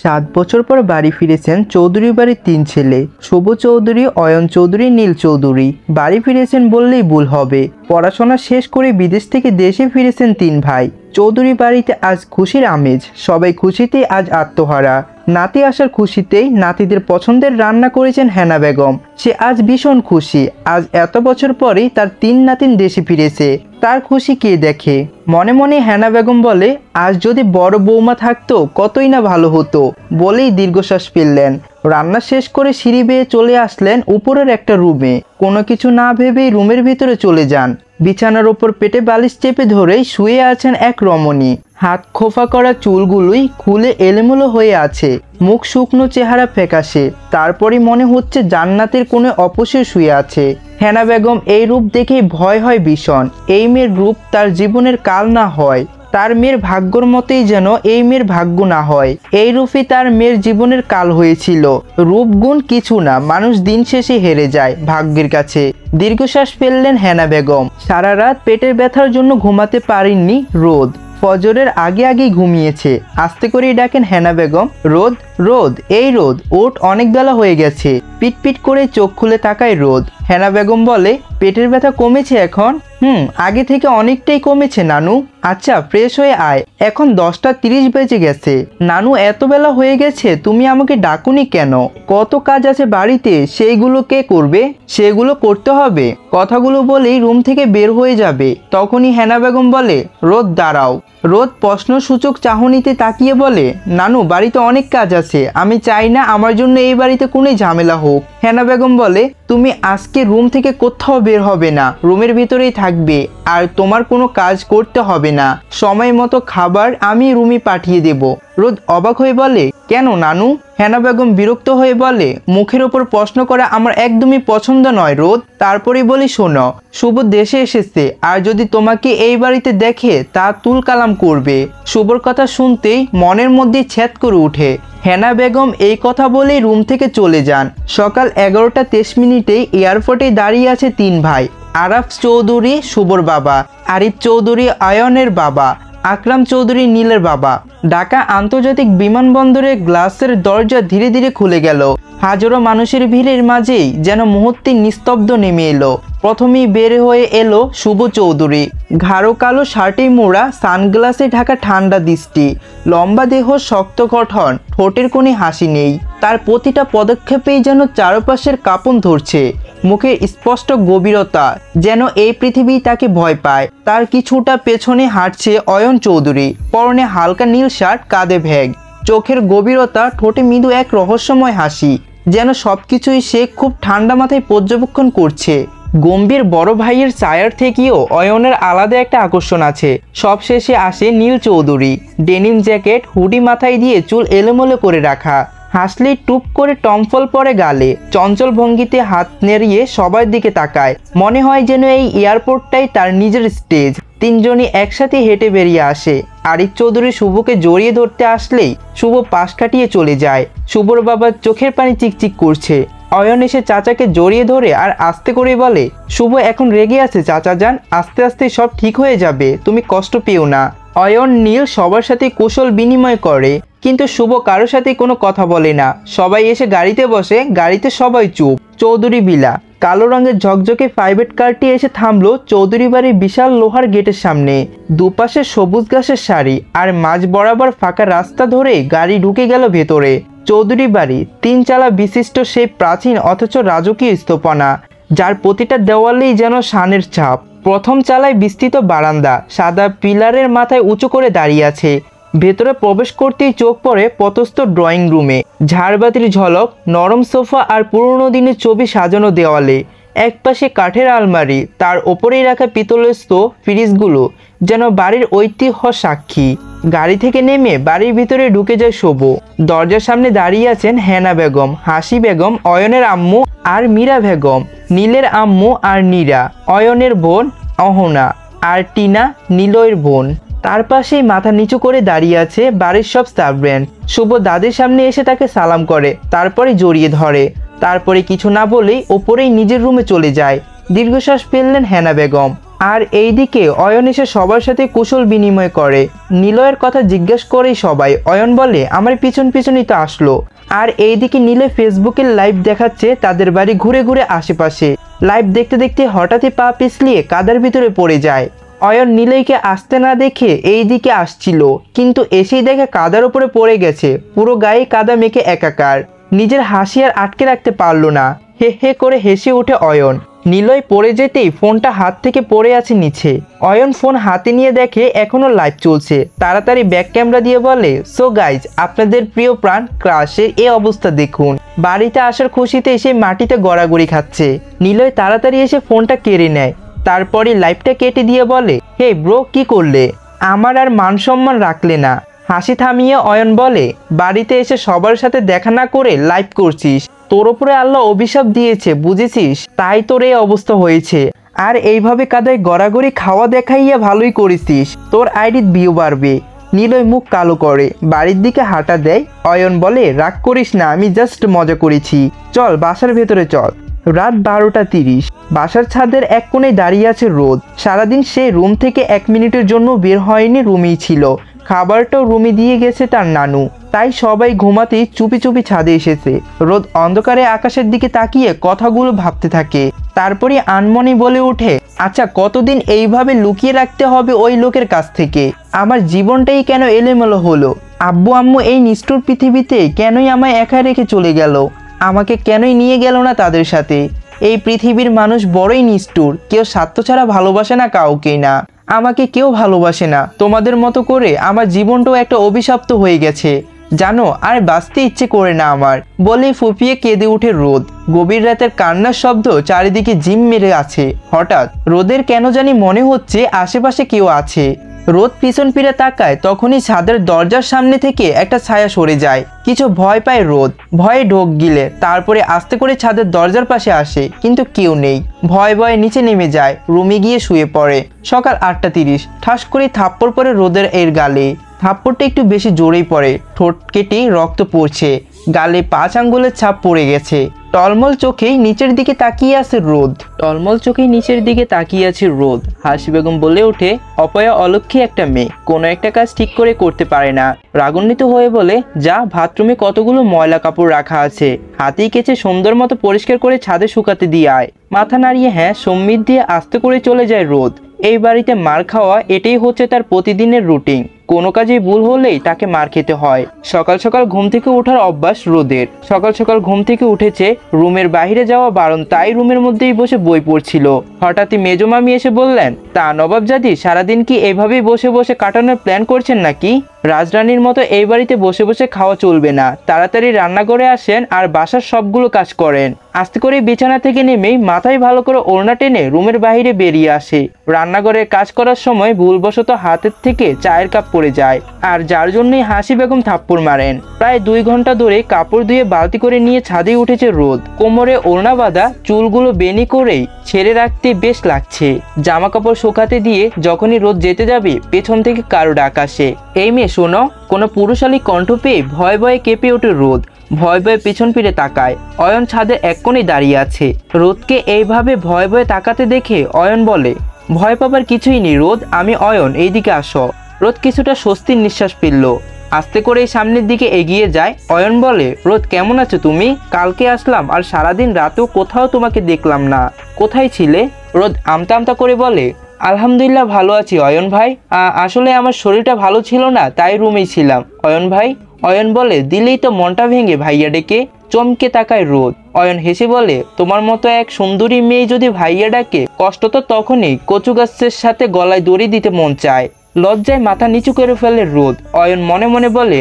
7 বছর পর বাড়ি ফিরেছেন চৌধুরী বাড়ির 3 ছেলে, শুভ চৌধুরী, অয়ন চৌধুরী, নীল চৌধুরী। বাড়ি ফিরেছেন বললেই ভুল হবে। পড়াশোনা শেষ করে বিদেশ থেকে দেশে ফিরেছেন 3 ভাই। চৌধুরী বাড়িতে আজ খুশির আমেজ, সবাই খুশিতে আজ আত্মহারা। নাতি আসার খুশিতেই নাতিদের পছন্দের রান্না করেছেন হেনা বেগম। সে আজ ভীষণ খুশি। আজ এত বছর পরেই তার 3 নাতিন দেশে ফিরেছে। তার খুশি কে দেখে। মনে মনে হেনা বেগম বলে, আজ যদি বড় বৌমা থাকতো কতই না ভালো হতো বলেই দীর্ঘশ্বাস ফেললেন। রান্না শেষ করে সিঁড়ি বেয়ে চলে আসলেন উপরের একটা রুমে। কোনো কিছু না ভেবেই রুমের ভিতরে চলে যান। বিছানার ওপর পেটে বালিশ চেপে ধরেই শুয়ে আছেন এক রমণী। হাত খোফা করা চুলগুলোই খুলে এলোমেলো হয়ে আছে, মুখ শুকনো, চেহারা ফ্যাকাশে। তারপরই মনে হচ্ছে জান্নাতের কোণে অপসে শুয়ে আছে। হেনা বেগম এই রূপ দেখেই ভয় হয় ভীষণ। এই মেয়ের রূপ তার জীবনের কাল না হয়, তার মেয়ের ভাগ্যর মতোই যেন এই মেয়ের ভাগ্য না হয়। এই রূপই তার মেয়ের জীবনের কাল হয়েছিল। রূপগুণ কিছু না, মানুষ দিন শেষে হেরে যায় ভাগ্যের কাছে। দীর্ঘশ্বাস ফেললেন হেনা বেগম। সারা রাত পেটের ব্যথার জন্য ঘুমাতে পারেননি রোদ। ফজরের আগে আগেই ঘুমিয়েছে। আস্তে করেই ডাকেন হেনা বেগম, রোদ, রোদ, এই রোদ, ওঠ, অনেক বেলা হয়ে গেছে। পিটপিট করে চোখ খুলে তাকায় রোদ। হেনা বেগম বলে, পেটের ব্যথা কমেছে এখন? আগে থেকে অনেকটাই কমেছে নানু। আচ্ছা, ফ্রেশ হয়ে আয়, এখন 10টা 30 বেজে গেছে। নানু, এত বেলা হয়ে গেছে, তুমি আমাকে ডাকুনি কেন? কত কাজ আছে বাড়িতে, সেইগুলো কে করবে? সেগুলো করতে হবে। কথাগুলো বলেই রুম থেকে বের হয়ে যাবে। তখনই হেনা বেগম বলে, রোদ দাঁড়াও। রোদ প্রশ্নসূচক চাহনিতে তাকিয়ে বলে, নানু, বাড়িতে অনেক কাজ আছে, আমি চাই না আমার জন্য এই বাড়িতে কোনো ঝামেলা হোক। হেনা বেগম বলে, তুমি আজকে রুম থেকে কোথাও বের হবে না, রুমের ভিতরেই থাকবে। আর তোমার কোনো কাজ করতে হবে না। সময় মতো খাবার আমি রুমে পাঠিয়ে দেব। রোদ অবাক হয়ে বলে, কেন নানু? হেনা বেগম বিরক্ত হয়ে বলে, মুখের ওপর প্রশ্ন করা আমার একদমই পছন্দ নয় রোদ। তারপরে বলি, শোনো, শুভ দেশে এসেছে, আর যদি তোমাকে এই বাড়িতে দেখে তা তুলকালাম করবে। শুভর কথা শুনতেই মনের মধ্যে ছেদ করে উঠে। হেনা বেগম এই কথা বলেই রুম থেকে চলে যান। সকাল 11টা 23 এয়ারপোর্টে দাঁড়িয়ে আছে 3 ভাই। আরাফ চৌধুরী শুভর বাবা, আরিফ চৌধুরী আয়নের বাবা, আকরাম চৌধুরী নীলের বাবা। ঢাকা আন্তর্জাতিক বিমানবন্দরে গ্লাসের দরজা ধীরে ধীরে খুলে গেল। হাজারো মানুষের ভিড়ের মাঝেই যেন মুহূর্তে নিস্তব্ধ নেমে এলো। প্রথমেই বের হয়ে এলো শুভ চৌধুরী। ঘাড়ো কালো শার্টে মোড়া, সানগ্লাসে ঢাকা ঠান্ডা দৃষ্টি, লম্বা দেহ, শক্ত গঠন, ঠোঁটের কোণে হাসি নেই। তার প্রতিটা পদক্ষেপেই যেন চারপাশের কাঁপন ধরছে। মুখের স্পষ্ট গভীরতা, যেন এই পৃথিবী তাকে ভয় পায়। তার কিছুটা পেছনে হাঁটছে অয়ন চৌধুরী, পরনে হালকা নীল শার্ট, কাঁধে ব্যাগ, চোখের গভীরতা, ঠোঁটে মৃদু এক রহস্যময় হাসি। যেন সবকিছুই সে খুব ঠান্ডা মাথায় পর্যবেক্ষণ করছে। গম্ভীর বড় ভাইয়ের ছায়ার থেকেও অয়নের আলাদা একটা আকর্ষণ আছে। সবশেষে আসে নীল চৌধুরী। ডেনিম জ্যাকেট, হুডি মাথায় দিয়ে চুল এলোমেলো করে রাখা, হাসলেই টুপ করে টমফল পরে গালে, চঞ্চল ভঙ্গিতে হাত নেড়িয়ে সবার দিকে তাকায়। মনে হয় যেন এই এয়ারপোর্টটাই তার নিজের স্টেজ। 3 জনই একসাথে হেঁটে বেরিয়ে আসে। আরিফ চৌধুরী শুভকে জড়িয়ে ধরতে আসলেই শুভ পাশ কাটিয়ে চলে যায়। শুভর বাবার চোখের পানি চিকচিক করছে। অয়ন এসে চাচাকে জড়িয়ে ধরে আর আস্তে করে বলে, শুভ এখন রেগে আছে চাচা যান, আস্তে আস্তে সব ঠিক হয়ে যাবে, তুমি কষ্ট পেও না। অয়ন, নীল সবার সাথে কুশল বিনিময় করে, কিন্তু শুভ কারোর সাথে কোনো কথা বলে না। সবাই এসে গাড়িতে বসে, গাড়িতে সবাই চুপ। চৌধুরী বিলা কালো রঙের ঝকঝকে প্রাইভেট কারটি এসে থামলো চৌধুরী বাড়ির বিশাল লোহার গেটের সামনে। দুপাশে সবুজ ঘাসের সারি, আর মাঝ বরাবর ফাঁকা রাস্তা ধরে গাড়ি ঢুকে গেল ভেতরে। চৌধুরী বাড়ি 3 চালা বিশিষ্ট সেই প্রাচীন অথচ রাজকীয় স্থাপনা, যার প্রতিটা দেওয়ালেই যেন শানের ছাপ। প্রথম চালায় বিস্তৃত বারান্দা, সাদা পিলারের মাথায় উঁচু করে দাঁড়িয়ে আছে। ভেতরে প্রবেশ করতেই চোখ পড়ে পথস্থ ড্রয়িং রুমে। ঝাড়বাতির ঝলক, নরম সোফা আর পুরনো দিনের ছবি সাজানো দেওয়ালে। একপাশে কাঠের আলমারি, তার ওপরেই রাখা পিতলের স্তূপ, ফ্রিজগুলো যেন বাড়ির ঐতিহ্য সাক্ষী। গাড়ি থেকে নেমে বাড়ির ভিতরে ঢুকে যায় শুভ। দরজার সামনে দাঁড়িয়ে আছেন হেনা বেগম, হাসি বেগম, অয়নের আম্মু, আর মীরা বেগম, নীলের আম্মু আর নীরা, অয়নের বোন অহনা, আর টিনা নীলয়ের বোন। তার পাশেই মাথা নিচু করে দাঁড়িয়ে আছে বাড়ির সব সার্ভেন্ট। শুভ দাদির সামনে এসে তাকে সালাম করে, তারপরে জড়িয়ে ধরে। তারপরে কিছু না বলেই ওপরেই নিজের রুমে চলে যায়। দীর্ঘশ্বাস ফেললেন হেনা বেগম। আর এইদিকে অয়ন এসে সবার সাথে কুশল বিনিময় করে। নিলয়ের কথা জিজ্ঞেস করেই সবাই। অয়ন বলে আমার পিছন পিছনই তো আসলো। আর এইদিকে নিলয় ফেসবুকের লাইভ দেখাচ্ছে তাদের বাড়ি ঘুরে ঘুরে আশেপাশে। লাইভ দেখতে দেখতে হঠাৎই পা পিছলিয়ে কাদার ভিতরে পড়ে যায়। অয়ন নিলয়কে আসতে না দেখে এই দিকে আসছিল, কিন্তু এসেই দেখে কাদার উপরে পড়ে গেছে, পুরো গায়ে কাদা মেখে একাকার। নিজের হাসি আর আটকে রাখতে পারল না, হে হে করে হেসে ওঠে অয়ন। নিলয় পড়ে যেতেই ফোনটা হাত থেকে পড়ে আছে নিচে। অয়ন ফোন হাতে নিয়ে দেখে এখনো লাইভ চলছে। তাড়াতাড়ি ব্যাক ক্যামেরা দিয়ে বলে, সো গাইজ, আপনাদের প্রিয় প্রাণ ক্রাশের এই অবস্থা দেখুন। বাড়িতে আসার খুশিতে এসে মাটিতে গড়াগড়ি খাচ্ছে। নিলয় তাড়াতাড়ি এসে ফোনটা কেড়ে নেয়, তারপরে লাইভটা কেটে দিয়ে বলে, হে ব্রো, কি করলে? আমার আর মান সম্মান রাখলে না। হাসি থামিয়ে অয়ন বলে, বাড়িতে এসে সবার সাথে দেখা না করে লাইভ করছিস, তোর উপরে আল্লাহ অভিশাপ দিয়েছে বুঝেছিস, তাই তোর এই অবস্থা হয়েছে। আর এইভাবে কাদায় গড়াগড়ি খাওয়া দেখাইয়া ভালোই করেছিস, তোর আইডির ভিউ বাড়বে। নিলয় মুখ কালো করে বাড়ির দিকে হাঁটা দেয়। অয়ন বলে, রাগ করিস না, আমি জাস্ট মজা করেছি, চল বাসার ভেতরে চল। রাত 12:30। বাসার ছাদের এক কোণে দাঁড়িয়ে আছে রোদ। সারাদিন সে রুম থেকে 1 মিনিটের জন্য বের হয়নি, রুমেই ছিল। খাবারটাও রুমে দিয়ে গেছে তার নানু, তাই সবাই ঘুমাতেই চুপি চুপি ছাদে এসেছে। রোদ অন্ধকারে আকাশের দিকে তাকিয়ে কথাগুলো ভাবতে থাকে। তারপরে আনমনি বলে ওঠে, আচ্ছা কতদিন এইভাবে লুকিয়ে রাখতে হবে ওই লোকের কাছ থেকে? আমার জীবনটাই কেন এলোমেলো হলো? আব্বু আম্মু এই নিষ্ঠুর পৃথিবীতে কেনই আমায় একা রেখে চলে গেল? আমাকে কেনই নিয়ে গেল না তাদের সাথে? এই পৃথিবীর মানুষ বড়ই নিষ্ঠুর, কেউ স্বার্থ ছাড়া ভালোবাসে না কাউকেই না। আমাকে কেউ ভালোবাসে না, তোমাদের মতো করে আমার জীবনটাও একটা অভিশপ্ত হয়ে গেছে জানো, আর বাঁচতে ইচ্ছে করে না আমার। বলেই ফুপিয়ে কেঁদে উঠে রোদ। গভীর রাতের কান্নার শব্দ চারিদিকে জিম মেরে আছে। হঠাৎ রোদের কেন জানি মনে হচ্ছে আশেপাশে কেউ আছে। রোদ পিছন ফিরে তাকায়, তখনই ছাদের দরজার সামনে থেকে একটা ছায়া সরে যায়। কিছু ভয় পায় রোদ, ভয়ে ঢোক গিলে তারপরে আস্তে করে ছাদের দরজার পাশে আসে, কিন্তু কেউ নেই। ভয়ে ভয়ে নিচে নেমে যায়, রুমে গিয়ে শুয়ে পড়ে। সকাল 8:30। ঠাস করে থাপ্পড় পড়ে রোদের এর গালে। থাপ্পড়টা একটু বেশি জোরেই পড়ে, ঠোঁট কেটে রক্ত পড়ছে, গালে 5 আঙ্গুলের ছাপ পড়ে গেছে। টলমল চোখেই নিচের দিকে তাকিয়ে আছে রোদ। হাসি বেগম বলে ওঠে, অপয়া অলক্ষী একটা মেয়ে, কোনো একটা কাজ ঠিক করে করতে পারে না। রাগান্বিত হয়ে বলে, যা, বাথরুমে কতগুলো ময়লা কাপড় রাখা আছে, হাতেই কেচে সুন্দর মতো পরিষ্কার করে ছাদে শুকাতে দিয়ে আয়। মাথা নাড়িয়ে হ্যাঁ সম্মিত দিয়ে আস্তে করে চলে যায় রোদ। এই বাড়িতে মার খাওয়া এটাই হচ্ছে তার প্রতিদিনের রুটিন। কোনো কাজে ভুল হলেই তাকে মার খেতে হয়। সকাল সকাল ঘুম থেকে ওঠার অভ্যাস রোদের। সকাল সকাল ঘুম থেকে উঠেছে, রুমের বাইরে যাওয়া বারণ, তাই রুমের মধ্যেই বসে বই পড়ছিল। হঠাৎই মেজো মামি এসে বললেন, তা নবাবজাদি সারাদিন কি এইভাবেই বসে বসে কাটানোর প্ল্যান করছেন নাকি? রাজরানীর মতো এই বাড়িতে বসে বসে খাওয়া চলবে না, তাড়াতাড়ি রান্না করে আসেন আর বাসার সবগুলো কাজ করেন। আস্তে করে বিছানা থেকে নেমেই মাথায় ভালো করে ওড়না টেনে রুমের বাইরে বেরিয়ে আসে। রান্নাঘরে কাজ করার সময় ভুলবশত হাতের থেকে চায়ের কাপ পড়ে যায়, আর যার জন্যই হাসি বেগম থাপ্পড় মারেন। প্রায় 2 ঘন্টা ধরে কাপড় ধুয়ে বালতি করে নিয়ে ছাদে উঠেছে রোদ। কোমরে ওড়না বাঁধা, চুলগুলো বেনি করেই ছেড়ে রাখতে বেশ লাগছে। জামা কাপড় শুকাতে দিয়ে যখনই রোদ যেতে যাবে, পেছন থেকে কারো ডাক আসে, এই মেয়ে শোনো। কোনো পুরুষালী কণ্ঠ পেয়ে ভয়ে ভয়ে কেঁপে ওঠে রোদ। ভয় ভয়ে পিছন ফিরে তাকায়, অয়ন ছাদের এক কোণে দাঁড়িয়ে আছে। রোদকে এইভাবে ভয়ে ভয়ে তাকাতে দেখে অয়ন বলে, ভয় পাবার কিছুই নেই রোদ, আমি অয়ন, এইদিকে আসো। রোদ কিছুটা স্বস্তির নিঃশ্বাস ফেলল, আস্তে করে সামনের দিকে এগিয়ে যায়। অয়ন বলে, রোদ কেমন আছো তুমি? কালকে আসলাম আর সারাদিন রাতেও কোথাও তোমাকে দেখলাম না, কোথায় ছিলে? রোদ আমতা আমতা করে বলে, আলহামদুলিল্লাহ ভালো আছি অয়ন ভাই, আসলে আমার শরীরটা ভালো ছিল না, তাই রুমেই ছিলাম অয়ন ভাই। অয়ন বলে, দিলেই তো মনটা ভেঙে ভাইয়া ডেকে। চমকে তাকায় রোদ। অয়ন হেসে বলে, তোমার মতো এক সুন্দরী মেয়ে যদি ভাইয়া ডাকে, কষ্ট তো তখনই কচু গাছের সাথে গলায় দড়ি দিতে মন চায়। লজ্জায় মাথা নিচু করে ফেলে রোদ। অয়ন মনে মনে বলে,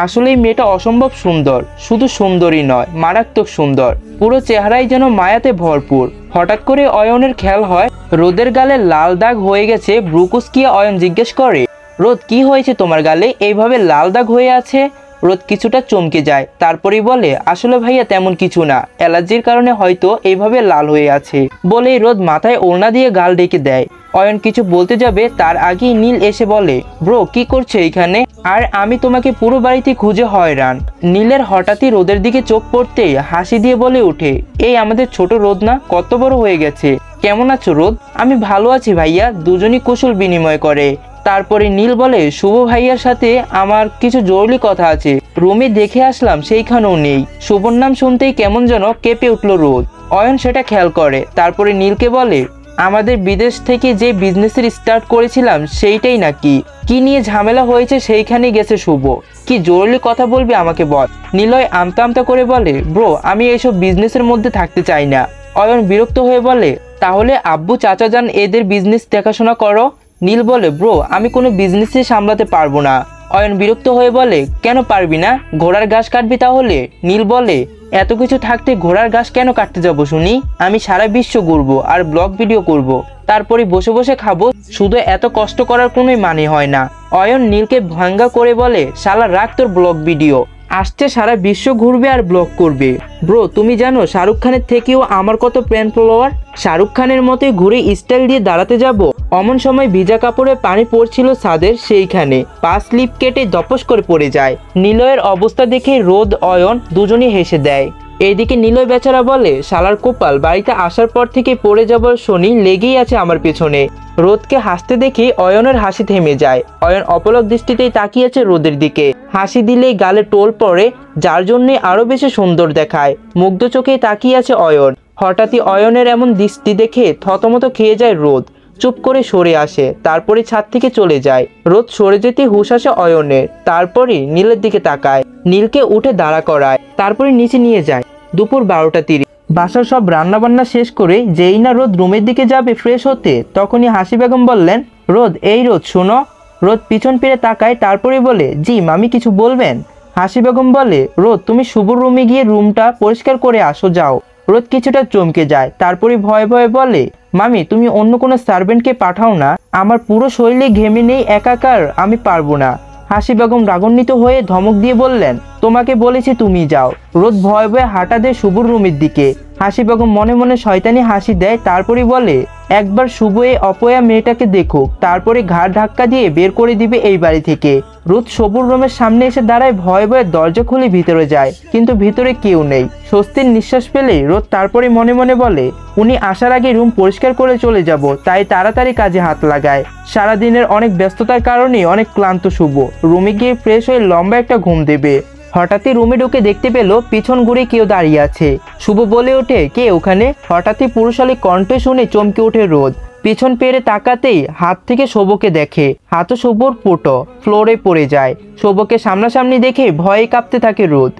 আসলে এই মেয়েটা অসম্ভব সুন্দর, শুধু সুন্দরী নয়, মারাত্মক সুন্দর, পুরো চেহারাই যেন মায়াতে ভরপুর। হঠাৎ করে অয়নের খেয়াল হয় রোদের গালে লাল দাগ হয়ে গেছে। ব্রুকুসকিয়া অয়ন জিজ্ঞেস করে, রোদ কি হয়েছে তোমার গালে, এইভাবে লাল দাগ হয়ে আছে? রোদ কিছুটা চমকে যায়, তারপরেই বলে আসলে ভাইয়া তেমন কিছু না, অ্যালার্জির কারণে হয়তো এইভাবে লাল হয়ে আছে। বলেই রোদ মাথায় ওড়না দিয়ে গাল ডেকে দেয়। অয়ন কিছু বলতে যাবে তার আগেই নীল এসে বলে, ব্রো কি করছে এইখানে? আর আমি তোমাকে পুরো বাড়িতে খুঁজে হয়রান। নীলের হঠাৎই রোদের দিকে চোখ পড়তেই হাসি দিয়ে বলে ওঠে, এই আমাদের ছোট রোদ না, কত বড় হয়ে গেছে। কেমন আছো রোদ? আমি ভালো আছি ভাইয়া, দুজনই কুশল বিনিময় করে। তারপরে নীল বলে, শুভ ভাইয়ার সাথে আমার কিছু জরুরি কথা আছে, রুমে দেখে আসলাম সেইখানেও নেই। শুভর নাম শুনতেই কেমন যেন কেঁপে উঠল রোদ। অয়ন সেটা খেয়াল করে, তারপরে নীলকে বলে, আমাদের বিদেশ থেকে যে বিজনেসের স্টার্ট করেছিলাম সেইটাই নাকি, কি নিয়ে ঝামেলা হয়েছে সেইখানেই গেছে শুভ, কি জরুরি কথা বলবি আমাকে বল। নিলয় আমতা আমতা করে বলে, ব্রো আমি এইসব বিজনেসের মধ্যে থাকতে চাই না। অয়ন বিরক্ত হয়ে বলে, তাহলে আব্বু চাচা যান এদের বিজনেস দেখাশোনা করো। নীল বলে, ব্রো আমি কোনো বিজনেসই সামলাতে পারবো না। অয়ন বিরক্ত হয়ে বলে, কেন পারবি না? ঘোড়ার ঘাস কাটবি তাহলে? নীল বলে, এত কিছু থাকতে ঘোড়ার ঘাস কেন কাটতে যাব শুনি? আমি সারা বিশ্ব ঘুরবো আর ব্লগ ভিডিও করব, তারপরে বসে বসে খাবো, শুধু এত কষ্ট করার কোনোই মানে হয় না। অয়ন নীলকে ভাঙ্গা করে বলে, শালা রাখ তোর ব্লগ ভিডিও, আসছে সারা বিশ্ব ঘুরবে আর ব্লগ করবে। ব্রো তুমি জানো শাহরুখ খানের থেকেও আমার কত ফ্যান ফলোয়ার। শাহরুখ খানের মতোই ঘুরে স্টাইল দিয়ে দাঁড়াতে যাব। অমন সময় ভিজা কাপড়ে পানি পড়ছিল ছাদের সেইখানে, পা স্লিপ কেটে দপস করে পড়ে যায়। নিলয়ের অবস্থা দেখে রোদ অয়ন দুজনই হেসে দেয়। এইদিকে নিলয় বেচারা বলে, শালার কোপাল, বাড়িতে আসার পর থেকে পড়ে যাবার শনি লেগেই আছে আমার পেছনে। রোদকে হাসতে দেখে অয়নের হাসি থেমে যায়। অয়ন অপলক দৃষ্টিতেই তাকিয়েছে রোদের দিকে, হাসি দিলেই গালে টোল পড়ে, যার জন্য আরো বেশি সুন্দর দেখায়। মুগ্ধ চোখেই তাকিয়ে আছে অয়ন। হঠাৎই অয়নের এমন দৃষ্টি দেখে থতমত খেয়ে যায় রোদ, চুপ করে সরে আসে, তারপরে ছাদ থেকে চলে যায়। রোদ সরে যেতে হুঁশ আসে অয়নের, তারপরে নীলের দিকে তাকায়, নীলকে উঠে দাঁড়া করায়, তারপরে নিচে নিয়ে যায়। দুপুর 12:30। বাসার সব রান্নাবান্না শেষ করে যেই না রোদ রুমের দিকে যাবে ফ্রেশ হতে, তখনই হাসি বেগম বললেন, রোদ এই রোদ শোনো। রোদ পিছন ফিরে তাকায়, তারপরে বলে, জি মামি কিছু বলবেন? হাসি বেগম বলে, রোদ তুমি শুভর রুমে গিয়ে রুমটা পরিষ্কার করে আসো যাও। রোদ কিছুটা চমকে যায়, তারপরে ভয়ে ভয়ে বলে, মামি তুমি অন্য কোনো সার্ভেন্টকে পাঠাও না, আমার পুরো শরীরে ঘেমে নেই একাকার, আমি পারবো না। হাসি বেগম রাগান্বিত হয়ে ধমক দিয়ে বললেন, তোমাকে বলেছি তুমি যাও। রোদ ভয়ে ভয়ে হাঁটা দেয় শুভর রুমের দিকে। হাসি বেগম মনে মনে শয়তানি হাসি দেয়, তারপরে বলে, একবার শুভ এই অপয়া মেয়েটাকে দেখুক, তারপরে ঘাড় ধাক্কা দিয়ে বের করে দিবে এই বাড়ি থেকে। রোদ শুভর রুমের সামনে এসে দাঁড়ায়, ভয়ে ভয়ে দরজা খুলে ভিতরে যায়, কিন্তু ভিতরে কেউ নেই। স্বস্তির নিঃশ্বাস পেলে রোদ তারপরে মনে মনে বলে, উনি আসার আগে রুম পরিষ্কার করে চলে যাব, তাই তাড়াতাড়ি কাজে হাত লাগায়। সারাদিনের অনেক ব্যস্ততার কারণে অনেক ক্লান্ত শুভ, রুমে গিয়ে ফ্রেশ হয়ে লম্বা একটা ঘুম দেবে। হঠাৎই রুমে ঢুকে দেখতে পেল পিছন ঘুরে কেউ দাঁড়িয়ে আছে। শুভ বলে ওঠে, কে ওখানে? হঠাৎই পুরুষালী কণ্ঠ শুনে চমকে ওঠে রোদ। পিছন পেরে তাকাতেই হাত থেকে শুভকে দেখে, হাতও শুভর ফুটো ফ্লোরে পড়ে যায়। শুভকে সামনাসামনি দেখে ভয়ে কাঁপতে থাকে রোদ।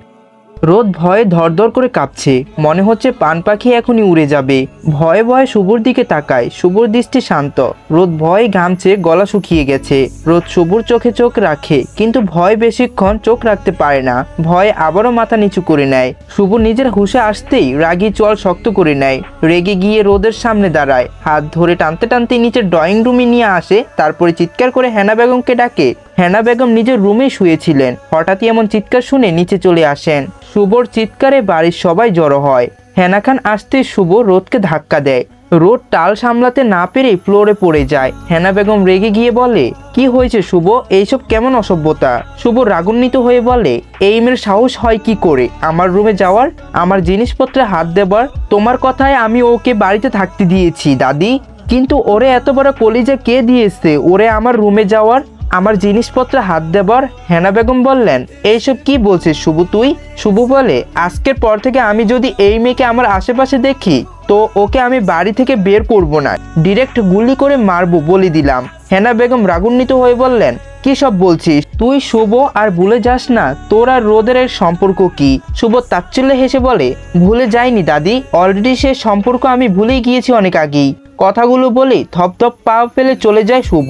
রোদ ভয়ে ধরধর করে কাঁপছে, মনে হচ্ছে পান পাখি এখনই উড়ে যাবে। ভয়ে ভয়ে শুভর দিকে তাকায়, শুভর দৃষ্টি শান্ত। রোদ ভয়ে ঘামছে, গলা শুকিয়ে গেছে। রোদ শুভর চোখে চোখ রাখে, কিন্তু ভয় বেশিক্ষণ চোখ রাখতে পারে না। ভয়ে আবারও মাথা নিচু করে নেয়। শুভ নিজের হুঁশে আসতেই রাগী চল শক্ত করে নেয়। রেগে গিয়ে রোদের সামনে দাঁড়ায়, হাত ধরে টানতে টানতে নিচের ড্রয়িং রুমে নিয়ে আসে, তারপরে চিৎকার করে হেনা বেগমকে ডাকে। হেনা বেগম নিজের রুমেই শুয়েছিলেন। হঠাৎই এমন চিৎকার শুনে নিচে চলে আসেন। শুভর চিৎকারে বাড়ির সবাই জড়ো হয়। হেনা খান আসতে শুভ রোদকে ধাক্কা দেয়। রোদ টাল সামলাতে না পেরে ফ্লোরে পড়ে যায়। হেনা বেগম রেগে গিয়ে বলে, কি হয়েছে শুভ, এইসব কেমন অসভ্যতা? শুভ রাগান্বিত হয়ে বলে, এই মেয়ের সাহস হয় কি করে আমার রুমে যাওয়ার, আমার জিনিসপত্রে হাত দেবার? তোমার কথায় আমি ওকে বাড়িতে থাকতে দিয়েছি দাদি, কিন্তু ওরে এত বড় কলিজা কে দিয়েছে ওরে আমার রুমে যাওয়ার, আমার জিনিসপত্রে হাত দেবার? হেনা বেগম বললেন, এইসব কি বলছিস শুভ তুই? শুভ বলে, আজকের পর থেকে আমি যদি এই মেয়েকে আমার আশেপাশে দেখি তো ওকে আমি বাড়ি থেকে বের করব না, ডিরেক্ট গুলি করে মারবো বলে দিলাম। হেনা বেগম রাগান্বিত হয়ে বললেন, কি সব বলছিস তুই শুভ, আর ভুলে যাস না তোর আর রোদের সম্পর্ক কি? শুভ তাচ্ছিল্যে হেসে বলে, ভুলে যাইনি দাদি, অলরেডি সে সম্পর্ক আমি ভুলেই গিয়েছি অনেক আগেই। কথাগুলো বলে থপথপ পা ফেলে চলে যায় শুভ।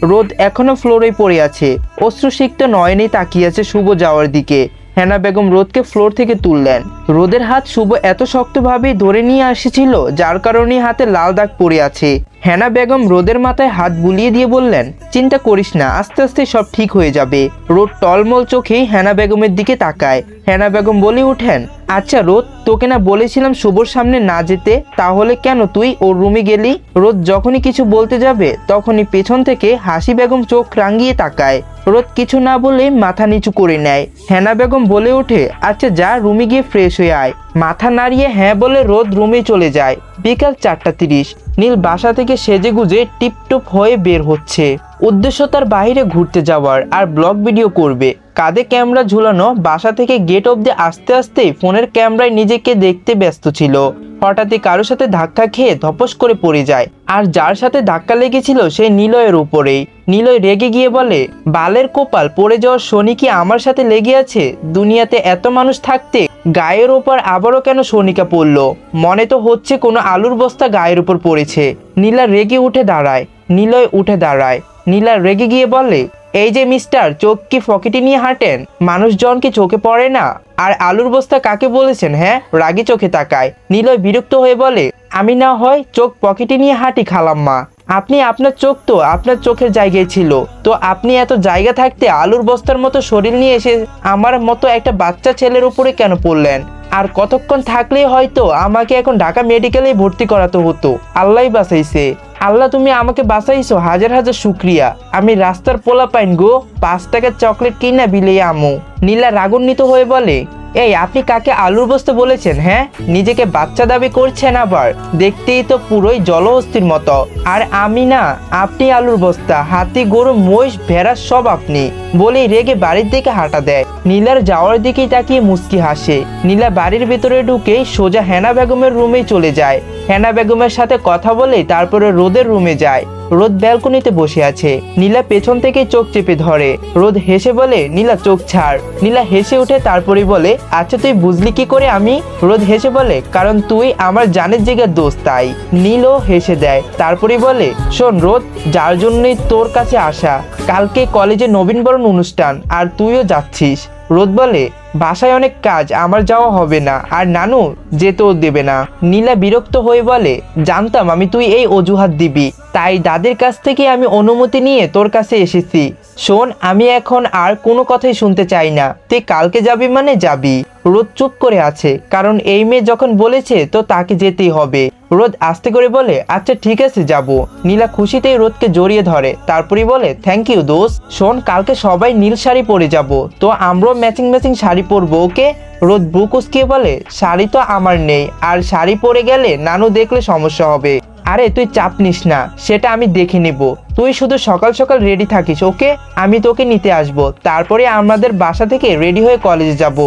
রোদ এখনো ফ্লোরে পড়ে আছে, অশ্রুসিক্ত নয়নেই তাকিয়ে আছে শুভ যাওয়ার দিকে। হেনা বেগম রোদকে ফ্লোর থেকে তুললেন। রোদের হাত শুভ এত শক্তভাবে ধরে নিয়ে এসেছিল, যার কারণে হাতে লাল দাগ পড়ে আছে। হেনা বেগম রোদের মাথায় হাত বুলিয়ে দিয়ে বললেন, চিন্তা করিস না, আস্তে আস্তে সব ঠিক হয়ে যাবে। রোদ টলমল চোখেই হেনা বেগমের দিকে তাকায়। হেনা বেগম বলে ওঠেন, আচ্ছা রোদ, তোকে না বলেছিলাম শুভর সামনে না যেতে, তাহলে কেন তুই ওর রুমে গেলি? রোদ যখনই কিছু বলতে যাবে তখনই পেছন থেকে হাসি বেগম চোখ রাঙিয়ে তাকায়। রোদ কিছু না বলে মাথা নিচু করে নেয়। হেনা বেগম বলে ওঠে, আচ্ছা যা, রুমে গিয়ে ফ্রেশ হয়ে আয়। মাথা নাড়িয়ে হ্যাঁ বলে রোদ রুমে চলে যায়। বিকাল 4:30। নীল বাসা থেকে সেজে গুজে টিপটপ হয়ে বের হচ্ছে। উদ্দেশ্য তার বাইরে ঘুরতে যাওয়ার আর ব্লগ ভিডিও করবে। কাঁধে ক্যামেরা ঝুলানো, বাসা থেকে গেট অব্দি আস্তে আস্তে ফোনের ক্যামেরায় নিজেকে দেখতে ব্যস্ত ছিল। হঠাৎই কারোর সাথে ধাক্কা খেয়ে ধপস করে পড়ে যায়। আর যার সাথে ধাক্কা লেগেছিল সে নিলয়ের উপরেই। নিলয় রেগে গিয়ে বলে, বালের কপাল, পড়ে যাওয়ার শনি কি আমার সাথে লেগে আছে? দুনিয়াতে এত মানুষ থাকতে গায়ের ওপর আবারও কেন শনিকা পড়লো? মনে তো হচ্ছে কোনো আলুর বস্তা গায়ের উপর পড়েছে। নীলা রেগে উঠে দাঁড়ায়। নিলয় উঠে দাঁড়ায়। নীলা রেগে গিয়ে বলে, এই যে মিস্টার, চোখ কি ফকেটে নিয়ে হাঁটেন? মানুষজন কি চোখে পড়ে না? আর আলুর বস্তা কাকে বলেছেন? হ্যাঁ, রাগি চোখে তাকায়। নিলয় বিরক্ত হয়ে বলে, আমি না হয় চোখ পকেটে নিয়ে হাঁটি খালাম্মা, আপনি আপনার চোখ তো আপনার চোখের জায়গায় ছিল, তো আপনি এত জায়গা থাকতে আলুর বস্তার মতো শরীর নিয়ে এসে আমার মতো একটা বাচ্চা ছেলের উপরে কেন পড়লেন? আর কতক্ষণ থাকলেই হয়তো আমাকে এখন ঢাকা মেডিকেলে ভর্তি করাতে হতো। আল্লাহই বাঁচাইছে। আল্লাহ, তুমি আমাকে বাঁচাইছো, হাজার হাজার শুক্রিয়া। আমি রাস্তার পোলা পাইন গো, 5 টাকার চকলেট কিনা বিলে আমু। নীলা রাগান্বিত হয়ে বলে, এই আপনি কাকে আলুর বস্তা বলেছেন? হ্যাঁ, নিজেকে বাচ্চা দাবি করছেন আবার। দেখতেই তো পুরোই জলহস্তির মতো। আর আমি না, আপনি আলুর বস্তা, হাতি, গরু, মহিষ, ভেড়া সব আপনি। বলেই রেগে বাড়ির দিকে হাঁটা দেয়। নীলার যাওয়ার দিকেই তাকিয়ে মুচকি হাসে। নীলা বাড়ির ভিতরে ঢুকেই সোজা হেনা বেগমের রুমে চলে যায়। হেনা বেগমের সাথে কথা বলে তারপরে রোদের রুমে যায়। রোদ ব্যালকনিতে বসে আছে। নীলা পেছন থেকে চোখ চেপে ধরে। রোদ হেসে বলে, নীলা চোখ ছাড়। নীলা হেসে উঠে তারপরে বলে, আচ্ছা তুই বুঝলি কি করে আমি? রোদ হেসে বলে, কারণ তুই আমার জানের জায়গার দোস্ত তাই। নীলও হেসে দেয়। তারপরে বলে, শোন রোদ, যার জন্যই তোর কাছে আসা, কালকে কলেজে নবীনবরণ অনুষ্ঠান, আর তুইও যাচ্ছিস। রোদ বলে, বাসায় অনেক কাজ, আমার যাওয়া হবে না, আর নানু যেতেও দেবে না। নীলা বিরক্ত হয়ে বলে, জানতাম আমি তুই এই অজুহাত দিবি, তাই দাদির কাছ থেকে আমি অনুমতি নিয়ে তোর কাছে এসেছি। শোন, আমি এখন আর কোনো কথাই শুনতে চাই না। তুই কালকে যাবি মানে যাবি। রোদ চুপ করে আছে, কারণ এই মেয়ে যখন বলেছে তো তাকে যেতেই হবে। রোদ আস্তে করে বলে, আচ্ছা ঠিক আছে যাব। নীলা খুশিতেই রোদকে জড়িয়ে ধরে। তারপরে বলে, থ্যাংক ইউ দোস্ত। শোন, কালকে সবাই নীল শাড়ি পরে যাব, তো আমরাও ম্যাচিং ম্যাচিং শাড়ি পরবো, ওকে? রোদ ব্রু কুঁচকিয়ে বলে, শাড়ি তো আমার নেই, আর শাড়ি পরে গেলে নানু দেখলে সমস্যা হবে। আরে তুই চাপ নিস না, সেটা আমি দেখে নিব। তুই শুধু সকাল সকাল রেডি থাকিস, ওকে? আমি তোকে নিতে আসবো, তারপরে আমাদের বাসা থেকে রেডি হয়ে কলেজে যাব।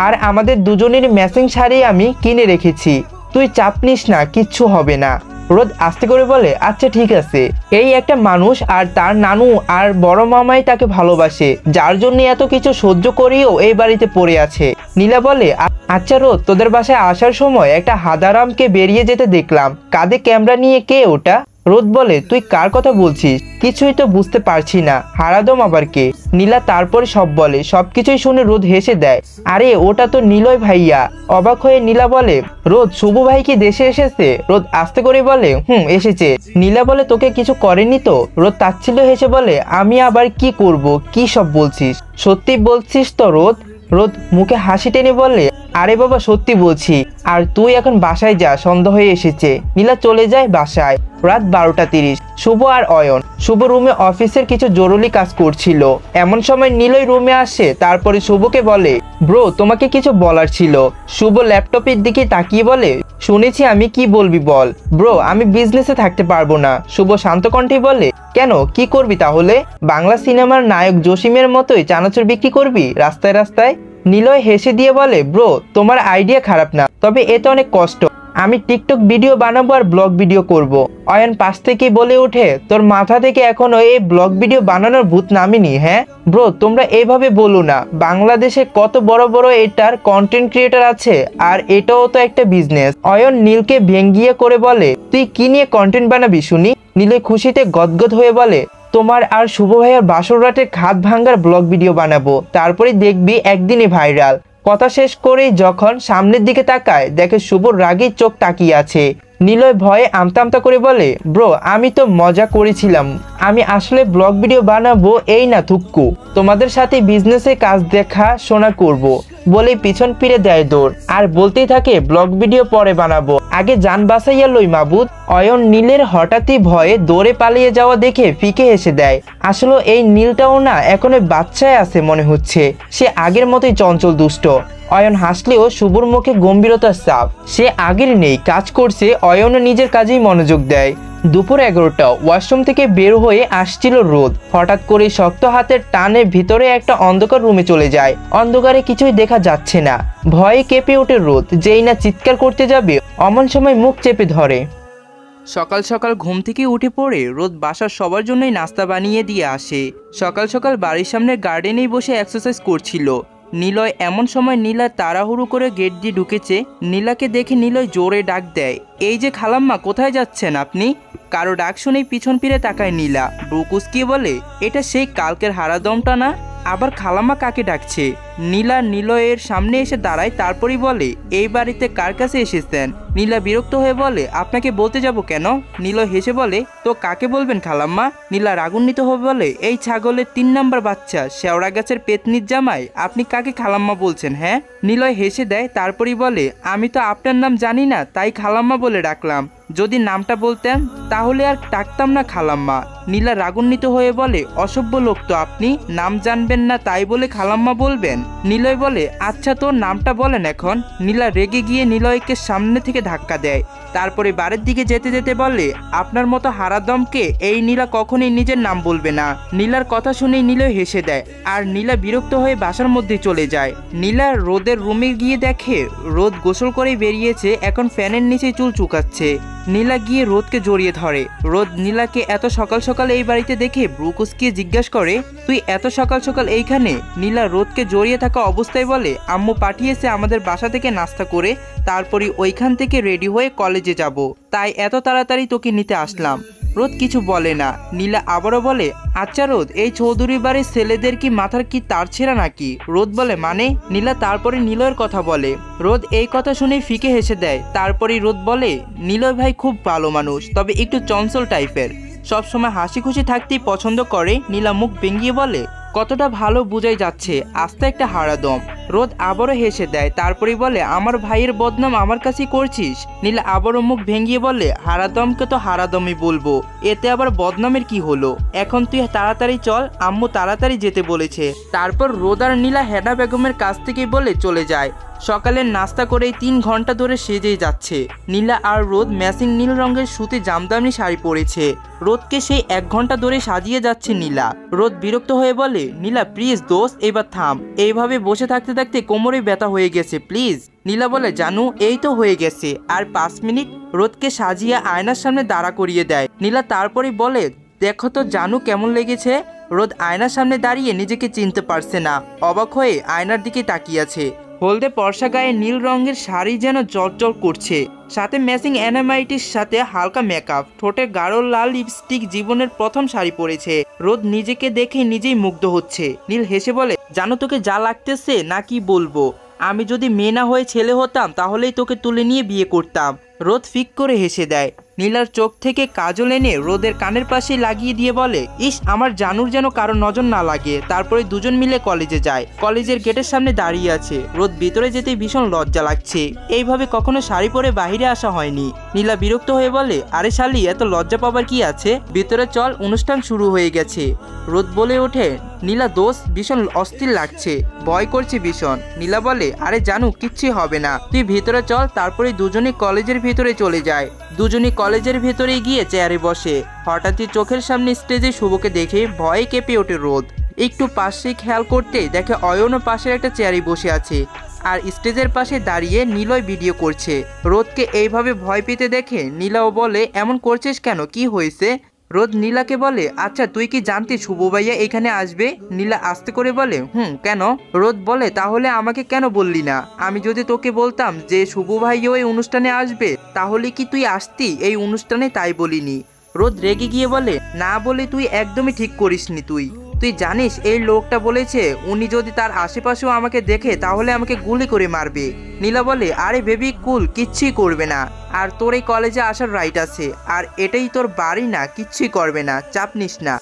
আর আমাদের দুজনের ম্যাচিং শাড়ি আমি কিনে রেখেছি, তুই চাপ নিস না, কিচ্ছু হবে না। রোদ আস্তে করে বলে, আচ্ছা ঠিক আছে। এই একটা মানুষ আর তার নানু আর বড় মামাই তাকে ভালোবাসে, যার জন্য এত কিছু সহ্য করিও এই বাড়িতে পড়ে আছে। নীলা বলে, আচ্ছা রোদ, তোদের বাসায় আসার সময় একটা হাদারামকে বেরিয়ে যেতে দেখলাম, কাঁধে ক্যামেরা নিয়ে, কে ওটা? রোদ বলে, তুই কার কথা বলছিস? কিছুই তো বুঝতে পারছি না, হারাদম আবার কে? নীলা তারপরে সব বলে। সবকিছুই শুনে রোদ হেসে দেয়, আরে ওটা তো নিলয় ভাইয়া। অবাক হয়ে নীলা বলে, রোদ, শুভ ভাই কি দেশে এসেছে? রোদ আস্তে করে বলে, এসেছে। নীলা বলে, তোকে কিছু করেনি তো? রোদ তাচ্ছিল্য হেসে বলে, আমি আবার কি করব? কি সব বলছিস? সত্যি বলছিস তো রোদ? রোদ মুখে হাসি টেনে বলে, আরে বাবা সত্যি বলছি। আর তুই এখন বাসায় যা, সন্ধ্যা হয়ে এসেছে। নীলা চলে যায় বাসায়। রাত 12:30। শুভ আর অয়ন। শুভ রুমে অফিসের কিছু জরুরি কাজ করছিল। এমন সময় নীলয় রুমে আসে। তারপরে শুভকে বলে, ব্রো তোমাকে কিছু বলার ছিল। শুভ ল্যাপটপের দিকে তাকিয়ে বলে, শুনেছি আমি, কি বলবি বল। ব্রো, আমি বিজনেসে থাকতে পারবো না। শুভ শান্ত কণ্ঠে বলে, কেন, কি করবি তাহলে? বাংলা সিনেমার নায়ক জসিমের মতোই চানাচুর বিক্রি করবি রাস্তায় রাস্তায়? নীলয় হেসে দিয়ে বলে, ব্রো তোমার আইডিয়া খারাপ না, তবে এতে অনেক কষ্ট। আমি টিকটক ভিডিও বানাবো আর ব্লগ ভিডিও করব। অয়ন পাশ থেকে বলে ওঠে, তোর মাথা থেকে এখনো এই ব্লগ ভিডিও বানানোর ভূত নামেনি? হ্যাঁ ব্রো, তোমরা এইভাবে বলো না। বাংলাদেশে কত বড় বড় এটার কন্টেন্ট ক্রিয়েটার আছে, আর এটাও তো একটা বিজনেস। অয়ন নীলকে ভেঙ্গিয়ে করে বলে, তুই কি নিয়ে কন্টেন্ট বানাবি শুনি? নীলে খুশিতে গদগদ হয়ে বলে, তোমার আর শুভ ভাইয়ার বাসর রাতে খাত ভাঙ্গার ব্লগ ভিডিও বানাবো, তারপরে দেখবি একদিনই ভাইরাল। কথা শেষ করেই যখন সামনের দিকে তাকায়, দেখে শুভর রাগী চোখ তাকিয়ে আছে। নিলয় ভয়ে আমতা আমতা করে বলে, ব্রো আমি তো মজা করেছিলাম, আমি আসলে ব্লগ ভিডিও বানাবো এই না থুক্কু, তোমাদের সাথে বিজনেসে কাজ দেখা শোনা করব। বলেই পিছন ফিরে দেয় দৌড় আর বলতেই থাকে ব্লগ ভিডিও পরে বানাবো, আগে যান বাঁচাইয়া লই মাবুদ। অয়ন নীলের হঠাৎই ভয়ে দৌড়ে পালিয়ে যাওয়া দেখে ফিকে হেসে দেয়। আসলে এই নীলটাও না এখনো বাচ্চায় আছে মনে হচ্ছে, সে আগের মতোই চঞ্চল দুষ্ট। অয়ন হাসলেও শুভর মুখে গম্ভীরতার চাপ, সে আগের নেই, কাজ করছে। অয়নও নিজের কাজেই মনোযোগ দেয়। দুপুর 11টা, ওয়াশরুম থেকে বের হয়ে আসছিল রোদ। হঠাৎ করে শক্ত হাতের টানে ভিতরে একটা অন্ধকার রুমে চলে যায়। অন্ধকারে কিছুই দেখা যাচ্ছে না, ভয়ে কেঁপে ওঠে রোদ। যেই না চিৎকার করতে যাবে অমন সময় মুখ চেপে ধরে। সকাল সকাল ঘুম থেকে উঠে পড়ে রোদ বাসার সবার জন্যই নাস্তা বানিয়ে দিয়ে আসে। সকাল সকাল বাড়ির সামনে গার্ডেনেই বসে এক্সারসাইজ করছিল নিলয়। এমন সময় নীলা তাড়াহুড়ো করে গেট দিয়ে ঢুকেছে। নীলাকে দেখে নিলয় জোরে ডাক দেয়, এই যে খালাম্মা, কোথায় যাচ্ছেন আপনি? কারো ডাক শুনেই পিছন ফিরে তাকায় নীলা, ব্রুকুসকিয়ে বলে, এটা সেই কালকের হারাদমটা না? আবার খালাম্মা কাকে ডাকছে? নীলা নিলয়ের সামনে এসে দাঁড়ায়, তারপরই বলে, এই বাড়িতে কার কাছে এসেছেন? নীলা বিরক্ত হয়ে বলে, আপনাকে বলতে যাব কেন? নিলয় হেসে বলে, তো কাকে বলবেন খালাম্মা? নীলা রাগান্বিত হয়ে বলে, এই ছাগলের 3 নাম্বার বাচ্চা, শেওড়া গাছের পেতনির জামাই, আপনি কাকে খালাম্মা বলছেন? হ্যাঁ? নিলয় হেসে দেয়, তারপরই বলে, আমি তো আপনার নাম জানি না, তাই খালাম্মা বলে ডাকলাম। যদি নামটা বলতেন তাহলে আর ডাকতাম না খালাম্মা। নীলা রাগান্বিত হয়ে বলে, অসভ্য লোক তো আপনি, নাম জানবেন না তাই বলে খালাম্মা বলবেন? নিলয় বলে, আচ্ছা তো নামটা বলেন এখন। নীলা রেগে গিয়ে নিলয়কে সামনে থেকে ধাক্কা দেয়, তারপরে বাড়ির দিকে যেতে যেতে বলে, আপনার মতো হারাদমকে এই নীলা কখনোই নিজের নাম বলবে না। নীলার কথা শুনেই নিলয় হেসে দেয় আর নীলা বিরক্ত হয়ে বাসার মধ্যে চলে যায়। নীলা রোদের রুমে গিয়ে দেখে রোদ গোসল করেই বেরিয়েছে, এখন ফ্যানের নিচে চুল চুকাচ্ছে। নীলা গিয়ে রোদকে জড়িয়ে ধরে। রোদ নীলাকে এত সকাল সকাল এই বাড়িতে দেখে ব্রুকুসকে জিজ্ঞাসা করে, তুই এত সকাল সকাল এইখানে? নীলা রোদকে জড়িয়ে থাকা অবস্থায় বলে, আম্মু পাঠিয়েছে আমাদের বাসা থেকে নাস্তা করে, তারপরই ওইখান থেকে রেডি হয়ে কলেজে যাব, তাই এত তাড়াতাড়ি তোকে নিতে আসলাম। রোদ কিছু বলে না। নীলা আবারও বলে, আচ্ছা রোদ, এই চৌধুরী বাড়ির ছেলেদের কি মাথার কি তার ছেঁড়া নাকি? রোদ বলে, মানে? নীলা তারপরে নিলয়ের কথা বলে। রোদ এই কথা শুনে ফিকে হেসে দেয়। তারপরেই রোদ বলে, নিলয় ভাই খুব ভালো মানুষ, তবে একটু চঞ্চল টাইপের, সবসময় হাসি খুশি থাকতেই পছন্দ করে। নীলা মুখ ভেঙিয়ে বলে, কতটা ভালো বোঝাই যাচ্ছে, আস্তে একটা হারাদম। রোদ আবারও হেসে দেয়, তারপরেই বলে, আমার ভাইয়ের বদনাম আমার কাছেই করছিস? নীলা আবারও মুখ ভেঙিয়ে বলে, হারাদমকে তো হারাদমই বলবো, এতে আবার বদনামের কি হলো? এখন তুই তাড়াতাড়ি চল, আম্মু তাড়াতাড়ি যেতে বলেছে। তারপর রোদ আর নীলা হেনা বেগমের কাছ থেকেই বলে চলে যায়। সকালের নাস্তা করেই 3 ঘন্টা ধরে সেজেই যাচ্ছে। নীলা আর রোদ ম্যাচিং নীল রঙের সুতি জামদানি শাড়ি পরেছে। রোদকে সেই 1 ঘন্টা ধরে সাজিয়ে যাচ্ছে নীলা। রোদ বিরক্ত হয়ে বলে, নীলা প্লিজ দোস্ত, এবার থাম, এইভাবে বসে থাকতে থাকতে কোমরে ব্যথা হয়ে গেছে প্লিজ। নীলা বলে, জানু এই তো হয়ে গেছে, আর 5 মিনিট। রোদকে সাজিয়ে আয়নার সামনে দাঁড়া করিয়ে দেয়। নীলা তারপরেই বলে, দেখো তো জানু কেমন লেগেছে? রোদ আয়নার সামনে দাঁড়িয়ে নিজেকে চিনতে পারছে না, অবাক হয়ে আয়নার দিকে তাকিয়ে আছে। হলদে পরশা গায়ে নীল রঙের শাড়ি যেন জলজল করছে, সাথে ম্যাচিং অ্যানামাইটির সাথে হালকা মেকআপ, ঠোঁটে গাঢ় লাল লিপস্টিক, জীবনের প্রথম শাড়ি পরেছে। রোদ নিজেকে দেখে নিজেই মুগ্ধ হচ্ছে। নীল হেসে বলে, জানো তোকে যা লাগতেছে না কি বলবো, আমি যদি মেয়ে না হয়ে ছেলে হতাম তাহলেই তোকে তুলে নিয়ে বিয়ে করতাম। রোদ ফিক করে হেসে দেয়। নীলার চোখ থেকে কাজল এনে রোদের কানের পাশে লাগিয়ে দিয়ে বলে, ইস আমার জানুর যেন কারো নজর না লাগে। তারপরে দুজন মিলে কলেজে যায়। কলেজের গেটের সামনে দাঁড়িয়ে আছে। রোদ ভিতরে যেতে ভীষণ লজ্জা লাগছে, এইভাবে কখনো শাড়ি পরে বাহিরে আসা হয়নি। নীলা বিরক্ত হয়ে বলে, আরে শালি, এত লজ্জা পাবার কি আছে, ভিতরে চল, অনুষ্ঠান শুরু হয়ে গেছে। রোদ বলে ওঠে, নীলা দোষ, ভীষণ অস্থির লাগছে, ভয় করছে ভীষণ। নীলা বলে, আরে জানু কিচ্ছু হবে না, তুই ভিতরে চল। তারপরে দুজনে কলেজের ভিতরে চলে যায়। দুজনে কলেজের ভেতরে গিয়ে চেয়ারে বসে। হঠাৎই চোখের সামনে স্টেজে শুভকে দেখে ভয়ে কেঁপে ওঠে রোদ। একটু পাশে খেয়াল করতে দেখে অয়নও পাশের একটা চেয়ারে বসে আছে, আর স্টেজের পাশে দাঁড়িয়ে নিলয় ভিডিও করছে। রোদকে এইভাবে ভয় পেতে দেখে নীলাও বলে, এমন করছিস কেন, কি হয়েছে? রোদ নীলাকে বলে, আচ্ছা তুই কি জানতি শুভ ভাইয়া এখানে আসবে? নীলা আস্তে করে বলে, কেন? রোদ বলে, তাহলে আমাকে কেন বললি না? আমি যদি তোকে বলতাম যে শুভ ভাইয়া এই অনুষ্ঠানে আসবে, তাহলে কি তুই আসতি এই অনুষ্ঠানে? তাই বলিনি। রোদ রেগে গিয়ে বলে, না বলে তুই একদমই ঠিক করিসনি, তুই জানিস এই লোকটা বলেছে উনি যদি তার আশেপাশেও আমাকে দেখে তাহলে আমাকে গুলি করে মারবে। নীলা বলে, আরে বেবি কুল, কিচ্ছুই করবে না। আর তোর এই কলেজে আসার রাইট আছে, আর এটাই তোর বাড়ি না, কিচ্ছুই করবে না, চাপ নিস না।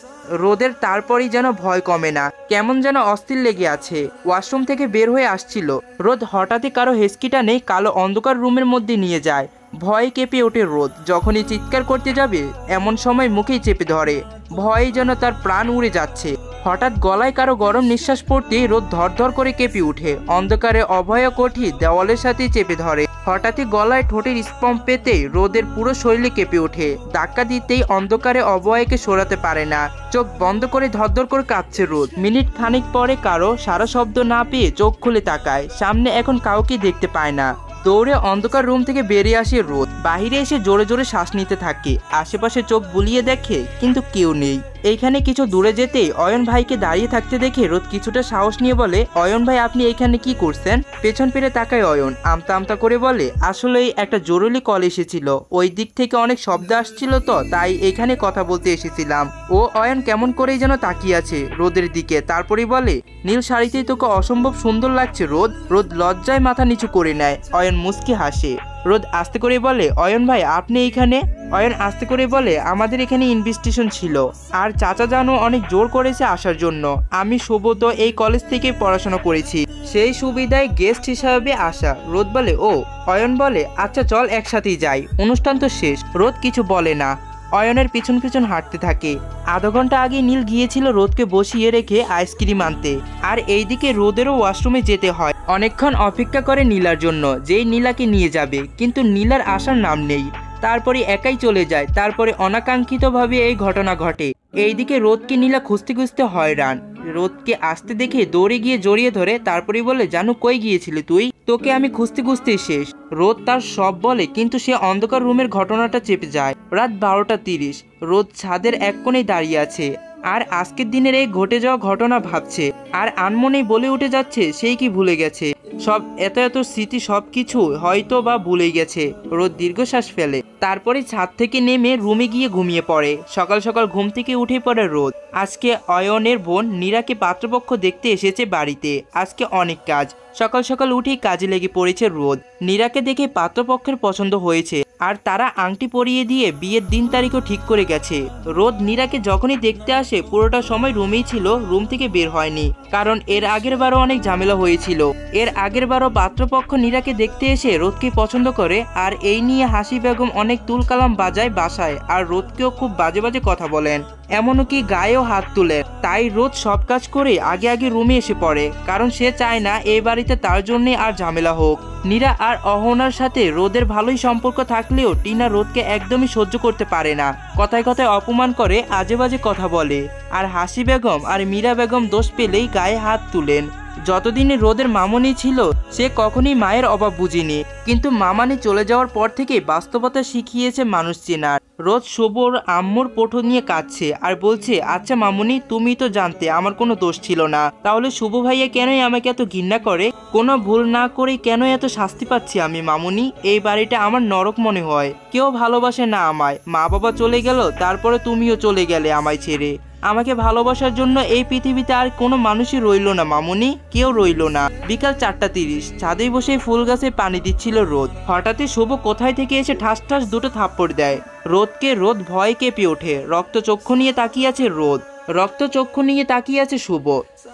রোদের তারপরই যেন ভয় কমে না, কেমন যেন অস্থির লেগে আছে। ওয়াশরুম থেকে বের হয়ে আসছিল, রোদ হঠাৎই কারো হেসকিটা নেই কালো অন্ধকার রুমের মধ্যে নিয়ে যায়। ভয়ে কেঁপে ওঠে রোদ, যখনই চিৎকার করতে যাবে এমন সময় মুখেই চেপে ধরে, ভয়ে যেন তার প্রাণ উড়ে যাচ্ছে। হঠাৎ গলায় কারো গরম নিঃশ্বাস পড়তেই রোদ ধরধর করে কেঁপে উঠে, অন্ধকারে অভয় কঠি দেওয়ালের সাথে চেপে ধরে। হঠাৎই গলায় ঠোঁটের স্পম্প পেতে রোদের পুরো শরীরে কেঁপে ওঠে, ধাক্কা দিতেই অন্ধকারে অভয়কে সরাতে পারে না। চোখ বন্ধ করে ধরধর করে কাঁদছে রোদ। মিনিট খানিক পরে কারো সারা শব্দ না পেয়ে চোখ খুলে তাকায়, সামনে এখন কাউকে দেখতে পায় না। দৌড়ে অন্ধকার রুম থেকে বেরিয়ে আসে রোদ, বাহিরে এসে জোরে জোরে শ্বাস নিতে থাকে। আশেপাশে চোখ বুলিয়ে দেখে কিন্তু কেউ নেই। এইখানে কিছু দূরে যেতেই অয়ন ভাইকে দাঁড়িয়ে থাকতে দেখে রোদ কিছুটা সাহস নিয়ে বলে, অয়ন ভাই আপনি এখানে কি করছেন? পেছন ফিরে তাকায় অয়ন, আমতা আমতা করে বলে, আসলেই একটা জরুরি কল এসেছিল, ওই দিক থেকে অনেক শব্দ আসছিল তো তাই এখানে কথা বলতে এসেছিলাম। ও অয়ন কেমন করেই যেন তাকিয়ে আছে রোদের দিকে, তারপরেই বলে, নীল শাড়িতেই তোকে অসম্ভব সুন্দর লাগছে রোদ। রোদ লজ্জায় মাথা নিচু করে নেয়। অয়ন মুচকি হাসে। রোদ আস্তে করে বলে, অয়ন ভাই আপনি এইখানে? অয়ন আস্তে করে বলে, আমাদের এখানে ইনভেস্টিগেশন ছিল আর চাচা জানু অনেক জোর করেছে আসার জন্য। আমি শুভ তো এই কলেজ থেকে পড়াশোনা করেছি, সেই সুবিধায় গেস্ট হিসাবে আসা। রোদ বলে, ও। অয়ন বলে, আচ্ছা চল একসাথেই যাই, অনুষ্ঠান তো শেষ। রোদ কিছু বলে না, অয়নের পিছন পিছন হাঁটতে থাকে। আধা ঘন্টা আগে নীল গিয়েছিল রোদকে বসিয়ে রেখে আইসক্রিম আনতে, আর এইদিকে রোদেরও ওয়াশরুমে যেতে হয়। অনেকক্ষণ অপেক্ষা করে নীলার জন্য, যেই নীলাকে নিয়ে যাবে, কিন্তু নীলার আসার নাম নেই। তারপরে একাই চলে যায়। তারপরে অনাকাঙ্ক্ষিতভাবে এই ঘটনা ঘটে। এইদিকে রোদকে নীলা খুঁজতে খুঁজতে হয়রান। রোদকে আসতে দেখে দৌড়ে গিয়ে জড়িয়ে ধরে, তারপরে বলে, জানু কই গিয়েছিলি তুই? তোকে আমি খুঁজতে খুঁজতে শেষ। রোদ তার সব বলে, কিন্তু সে অন্ধকার রুমের ঘটনাটা চেপে যায়। রাত 12:30, রোদ ছাদের এক কোণে দাঁড়িয়ে আছে আর আজকের দিনের এই ঘটে যাওয়া ঘটনা ভাবছে। আর আনমনেই বলে উঠে যাচ্ছে সেই কি ভুলে গেছে সব, এত এত স্মৃতি সবকিছু হয়তো বা ভুলে গেছে। রোদ দীর্ঘশ্বাস ফেলে, তারপরে ছাদ থেকে নেমে রুমে গিয়ে ঘুমিয়ে পড়ে। সকাল সকাল ঘুম থেকে উঠে পড়ে রোদ। আজকে অয়নের বোন নীরাকে পাত্রপক্ষ দেখতে এসেছে বাড়িতে। আজকে অনেক কাজ। সকাল সকাল উঠেই কাজে লেগে পড়েছে রোদ। নীরাকে দেখে পাত্রপক্ষের পছন্দ হয়েছে আর তারা আংটি পরিয়ে দিয়ে বিয়ের দিন তারিখও ঠিক করে গেছে। রোদ নীরাকে যখনই দেখতে আসে পুরোটা সময় রুমেই ছিল, রুম থেকে বের হয়নি, কারণ এর আগের বারও অনেক ঝামেলা হয়েছিল। এর আগের বারও পাত্রপক্ষ নীরাকে দেখতে এসে রোদকে পছন্দ করে, আর এই নিয়ে হাসি বেগম অনেক তুলকালাম বাজায় বাসায়, আর রোদকেও খুব বাজে বাজে কথা বলেন, এমনকি গায়েও হাত তুলেন। তাই রোদ সব কাজ করে আগে আগে রুমে এসে পড়ে, কারণ সে চায় না এই বাড়িতে তার জন্যই আর ঝামেলা হোক। নীরা আর অহনার সাথে রোদের ভালোই সম্পর্ক থাকলেও টিনা রোদকে একদমই সহ্য করতে পারে না। কথায় কথায় অপমান করে, আজে বাজে কথা বলে, আর হাসি বেগম আর মীরা বেগম দোষ পেলেই গায়ে হাত তুলেন। যতদিনে রোদের মামনি ছিল সে কখনই মায়ের অভাব বুঝিনি, কিন্তু মামানি চলে যাওয়ার পর থেকে বাস্তবতা শিখিয়েছে মানুষ চেনার। রোদ শুভর আম্মুর পোঠো নিয়ে কাঁদছে আর বলছে, আচ্ছা মামুনি তুমি তো জানতে আমার কোনো দোষ ছিল না, তাহলে শুভ ভাইয়া কেনই আমাকে এত ঘৃণা করে? কোনো ভুল না করেই কেন এত শাস্তি পাচ্ছি আমি মামুনি? এই বাড়িটা আমার নরক মনে হয়, কেউ ভালোবাসে না আমায়। মা বাবা চলে গেল, তারপরে তুমিও চলে গেলে আমায় ছেড়ে। আমাকে ভালোবাসার জন্য এই পৃথিবীতে আর কোনো মানুষই রইল না মামুনি, কেউ রইল না। বিকাল 4:30, ছাদে বসে ফুল গাছে পানি দিচ্ছিল রোদ। হঠাৎই শুভ কোথায় থেকে এসে ঠাস ঠাস দুটো থাপ্পড় দেয় রোদকে। রোদ ভয়ে কেঁপে ওঠে। রক্তচক্ষু নিয়ে তাকিয়ে আছে রোদ, রক্তচক্ষু নিয়ে তাকিয়ে আছে শুভ।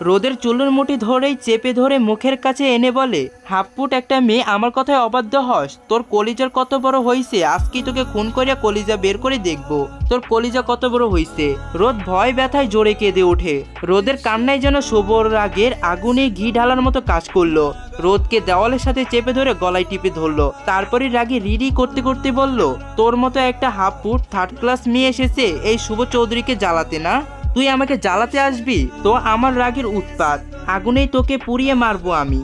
রোদের চুলের মুঠি ধরেই চেপে ধরে মুখের কাছে এনে বলে, হাফপুট একটা মেয়ে আমার কথায় অবাধ্য হস? তোর কলিজার কত বড় হইছে, আজকে তোকে খুন করিয়া কলিজা বের করে দেখবো তোর কলিজা কত বড় হইছে। রোদ ভয় ব্যথায় জোরে কেঁদে ওঠে। রোদের কান্নায় যেন শুভর রাগের আগুনে ঘি ঢালার মতো কাজ করলো। রোদকে দেওয়ালের সাথে চেপে ধরে গলায় টিপে ধরলো, তারপরে রাগে রিডি করতে করতে বলল, তোর মতো একটা হাফপুট থার্ড ক্লাস মেয়ে এসেছে এই শুভ চৌধুরীকে জ্বালাতে না? তুই আমাকে জ্বালাতে আসবি তো আমার রাগের উৎপাত, আগুনেই তোকে পুড়িয়ে মারবো আমি।